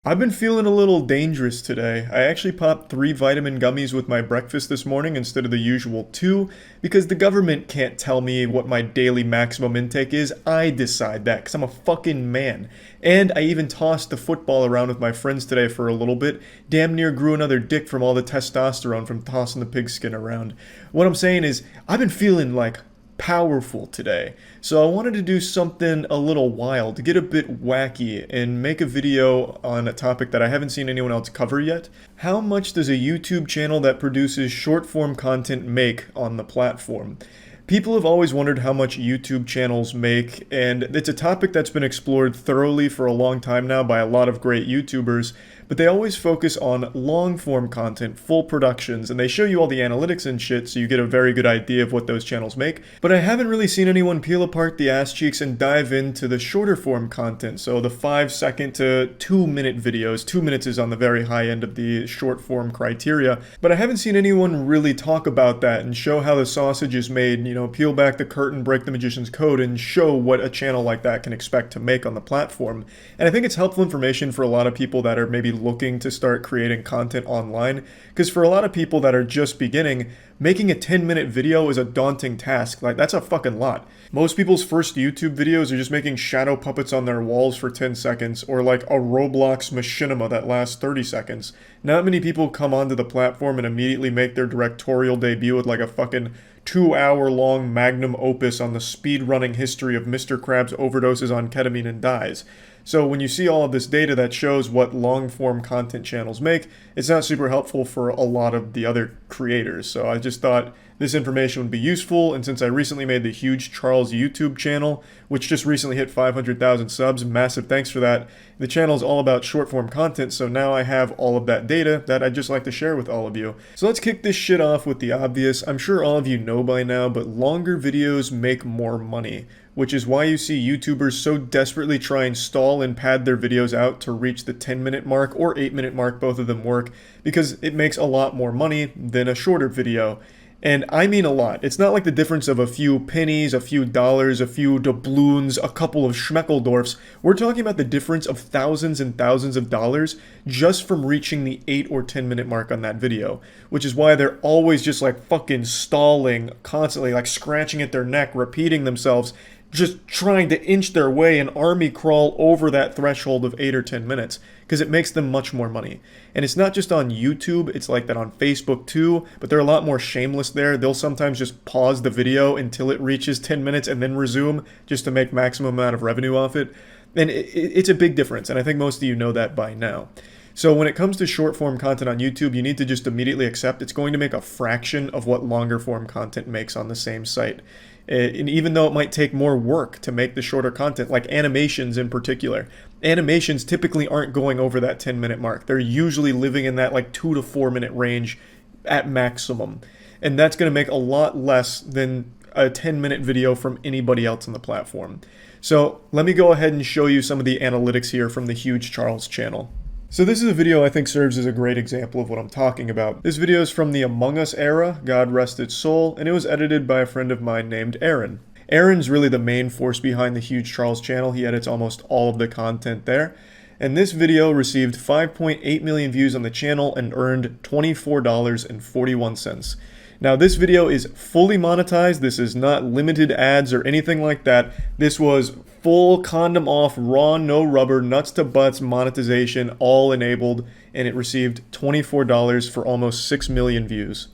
I've been feeling a little dangerous today. I actually popped 3 vitamin gummies with my breakfast this morning instead of the usual 2 because the government can't tell me what my daily maximum intake is. I decide that because I'm a fucking man. And I even tossed the football around with my friends today for a little bit. Damn near grew another dick from all the testosterone from tossing the pigskin around. What I'm saying is, I've been feeling like powerful today. So I wanted to do something a little wild, to get a bit wacky and make a video on a topic that I haven't seen anyone else cover yet. How much does a YouTube channel that produces short form content make on the platform? People have always wondered how much YouTube channels make, and it's a topic that's been explored thoroughly for a long time now by a lot of great YouTubers, but they always focus on long form content, full productions, and they show you all the analytics and shit so you get a very good idea of what those channels make. But I haven't really seen anyone peel apart the ass cheeks and dive into the shorter form content, so the 5 second to 2 minute videos. 2 minutes is on the very high end of the short form criteria, but I haven't seen anyone really talk about that and show how the sausage is made, peel back the curtain, break the magician's code, and show what a channel like that can expect to make on the platform. And I think it's helpful information for a lot of people that are maybe looking to start creating content online, because for a lot of people that are just beginning, making a 10-minute video is a daunting task. Like, that's a fucking lot. Most people's first YouTube videos are just making shadow puppets on their walls for 10 seconds, or like a Roblox machinima that lasts 30 seconds. Not many people come onto the platform and immediately make their directorial debut with like a fucking 2 hour long magnum opus on the speedrunning history of Mr. Krabs overdoses on ketamine and dies. So when you see all of this data that shows what long form content channels make, it's not super helpful for a lot of the other creators. So I just thought this information would be useful, and since I recently made the Huge Charles YouTube channel, which just recently hit 500,000 subs, massive thanks for that. The channel is all about short form content, so now I have all of that data that I'd just like to share with all of you. So let's kick this shit off with the obvious. I'm sure all of you know by now, but longer videos make more money, which is why you see YouTubers so desperately try and stall and pad their videos out to reach the 10-minute mark or 8-minute mark. Both of them work because it makes a lot more money than a shorter video. And I mean a lot. It's not like the difference of a few pennies, a few dollars, a few doubloons, a couple of schmeckeldorfs. We're talking about the difference of thousands and thousands of dollars just from reaching the 8 or 10-minute mark on that video. Which is why they're always just like fucking stalling, constantly like scratching at their neck, repeating themselves, just trying to inch their way and army crawl over that threshold of 8 or 10 minutes, because it makes them much more money. And it's not just on YouTube, it's like that on Facebook too, but they're a lot more shameless there. They'll sometimes just pause the video until it reaches 10 minutes and then resume just to make maximum amount of revenue off it. And it's a big difference, and I think most of you know that by now. So when it comes to short form content on YouTube, you need to just immediately accept it's going to make a fraction of what longer form content makes on the same site. And even though it might take more work to make the shorter content, like animations in particular, animations typically aren't going over that 10-minute mark. They're usually living in that like 2 to 4 minute range at maximum. And that's going to make a lot less than a 10-minute video from anybody else on the platform. So let me go ahead and show you some of the analytics here from the Huge Charles channel. So this is a video I think serves as a great example of what I'm talking about. This video is from the Among Us era, God rest its soul, and it was edited by a friend of mine named Aaron. Aaron's really the main force behind the Huge Charles channel. He edits almost all of the content there. And this video received 5.8 million views on the channel and earned $24.41. Now this video is fully monetized. This is not limited ads or anything like that. This was full condom off, raw, no rubber, nuts to butts monetization, all enabled, and it received $24 for almost 6 million views.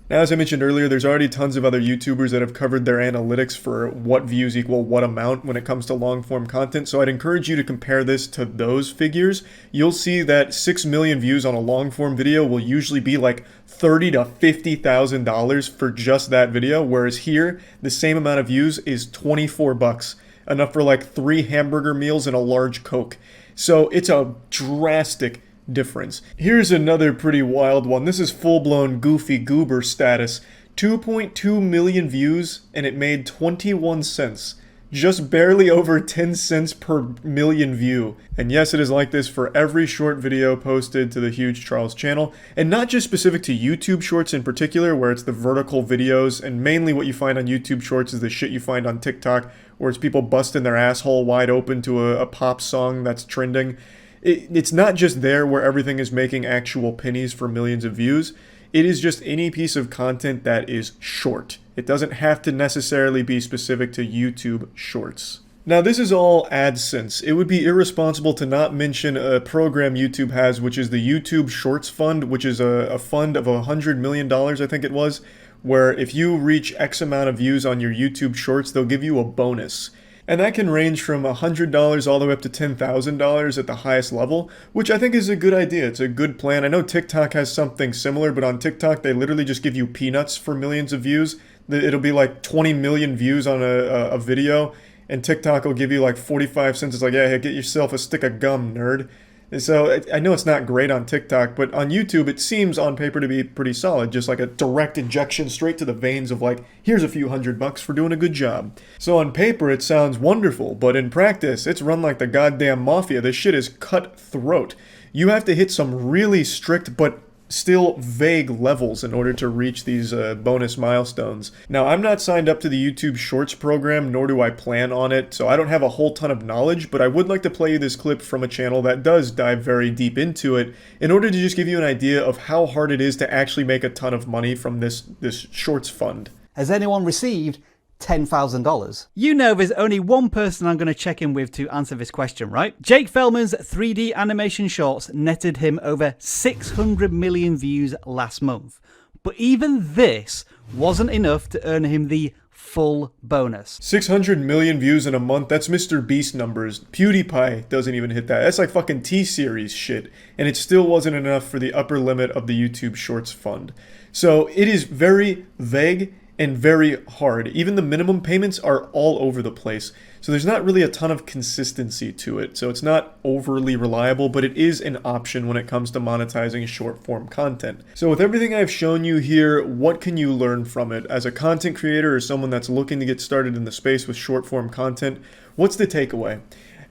Now, as I mentioned earlier, there's already tons of other YouTubers that have covered their analytics for what views equal what amount when it comes to long form content, so I'd encourage you to compare this to those figures. You'll see that 6 million views on a long form video will usually be like $30,000 to $50,000 for just that video, whereas here, the same amount of views is 24 bucks. Enough for like 3 hamburger meals and a large Coke. So it's a drastic difference. Here's another pretty wild one. This is full-blown goofy goober status. 2.2 million views and it made 21 cents. Just barely over 10 cents per million view. And yes, it is like this for every short video posted to the Huge Charles channel. And not just specific to YouTube Shorts in particular, where it's the vertical videos, and mainly what you find on YouTube Shorts is the shit you find on TikTok, where it's people busting their asshole wide open to a pop song that's trending. It's not just there where everything is making actual pennies for millions of views. It is just any piece of content that is short. It doesn't have to necessarily be specific to YouTube Shorts. Now, this is all AdSense. It would be irresponsible to not mention a program YouTube has, which is the YouTube Shorts Fund, which is a fund of $100 million, I think it was, where if you reach X amount of views on your YouTube Shorts, they'll give you a bonus. And that can range from $100 all the way up to $10,000 at the highest level, which I think is a good idea. It's a good plan. I know TikTok has something similar, but on TikTok, they literally just give you peanuts for millions of views. It'll be like 20 million views on a video, and TikTok will give you like 45 cents. It's like, yeah, hey, get yourself a stick of gum, nerd. And so I know it's not great on TikTok, but on YouTube, it seems on paper to be pretty solid. Just like a direct injection straight to the veins of like, here's a few $100 for doing a good job. So on paper, it sounds wonderful, but in practice, it's run like the goddamn mafia. This shit is cutthroat. You have to hit some really strict but still vague levels in order to reach these bonus milestones. Now, I'm not signed up to the YouTube Shorts program, nor do I plan on it, so I don't have a whole ton of knowledge, but I would like to play you this clip from a channel that does dive very deep into it in order to just give you an idea of how hard it is to actually make a ton of money from this Shorts fund. Has anyone received $10,000? You know there's only one person I'm going to check in with to answer this question, right? Jake Fellman's 3D animation shorts netted him over 600 million views last month. But even this wasn't enough to earn him the full bonus. 600 million views in a month, that's Mr. Beast numbers. PewDiePie doesn't even hit that. That's like fucking T-Series shit. And it still wasn't enough for the upper limit of the YouTube Shorts fund. So it is very vague and very hard. Even the minimum payments are all over the place. So there's not really a ton of consistency to it. So it's not overly reliable, but it is an option when it comes to monetizing short form content. So with everything I've shown you here, what can you learn from it? As a content creator or someone that's looking to get started in the space with short form content, what's the takeaway?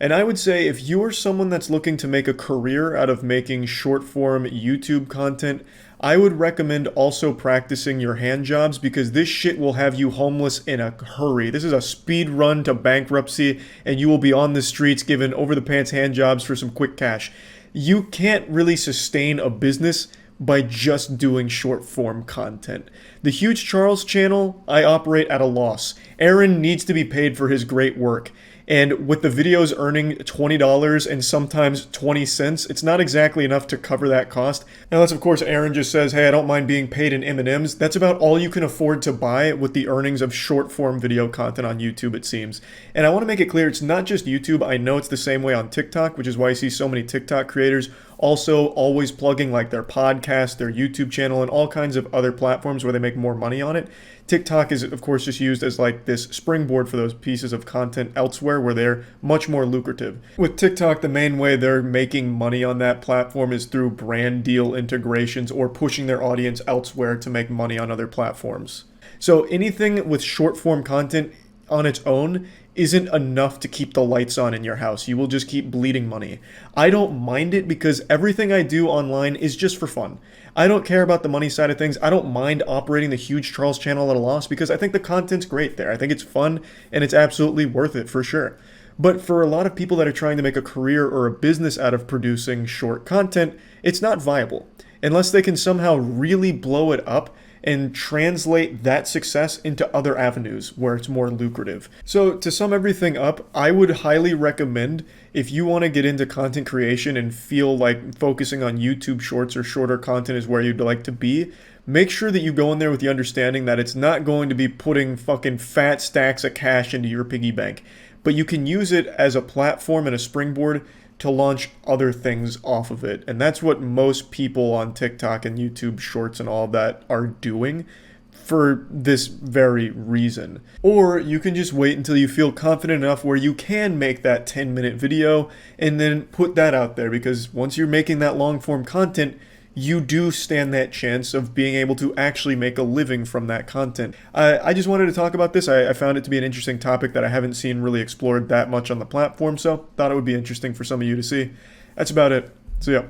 And I would say if you're someone that's looking to make a career out of making short form YouTube content, I would recommend also practicing your hand jobs because this shit will have you homeless in a hurry. This is a speed run to bankruptcy and you will be on the streets giving over the pants hand jobs for some quick cash. You can't really sustain a business by just doing short form content. The Huge Charles channel, I operate at a loss. Aaron needs to be paid for his great work. And with the videos earning $20 and sometimes 20 cents, it's not exactly enough to cover that cost. Unless, of course, Aaron just says, hey, I don't mind being paid in M&Ms. That's about all you can afford to buy with the earnings of short-form video content on YouTube, it seems. And I want to make it clear, it's not just YouTube. I know it's the same way on TikTok, which is why I see so many TikTok creators also always plugging like their podcast, their YouTube channel, and all kinds of other platforms where they make more money on it. TikTok is, of course, just used as like this springboard for those pieces of content elsewhere where they're much more lucrative. With TikTok, the main way they're making money on that platform is through brand deal integrations or pushing their audience elsewhere to make money on other platforms. So anything with short form content on its own isn't enough to keep the lights on in your house. You will just keep bleeding money. I don't mind it because everything I do online is just for fun. I don't care about the money side of things. I don't mind operating the Huge Charles channel at a loss because I think the content's great there. I think it's fun and it's absolutely worth it for sure. But for a lot of people that are trying to make a career or a business out of producing short content, it's not viable unless they can somehow really blow it up and translate that success into other avenues where it's more lucrative. So to sum everything up, I would highly recommend if you want to get into content creation and feel like focusing on YouTube Shorts or shorter content is where you'd like to be, make sure that you go in there with the understanding that it's not going to be putting fucking fat stacks of cash into your piggy bank, but you can use it as a platform and a springboard to launch other things off of it. And that's what most people on TikTok and YouTube Shorts and all that are doing for this very reason. Or you can just wait until you feel confident enough where you can make that 10-minute video and then put that out there, because once you're making that long form content, you do stand that chance of being able to actually make a living from that content. I just wanted to talk about this. I found it to be an interesting topic that I haven't seen really explored that much on the platform, so thought it would be interesting for some of you to see. That's about it. See ya.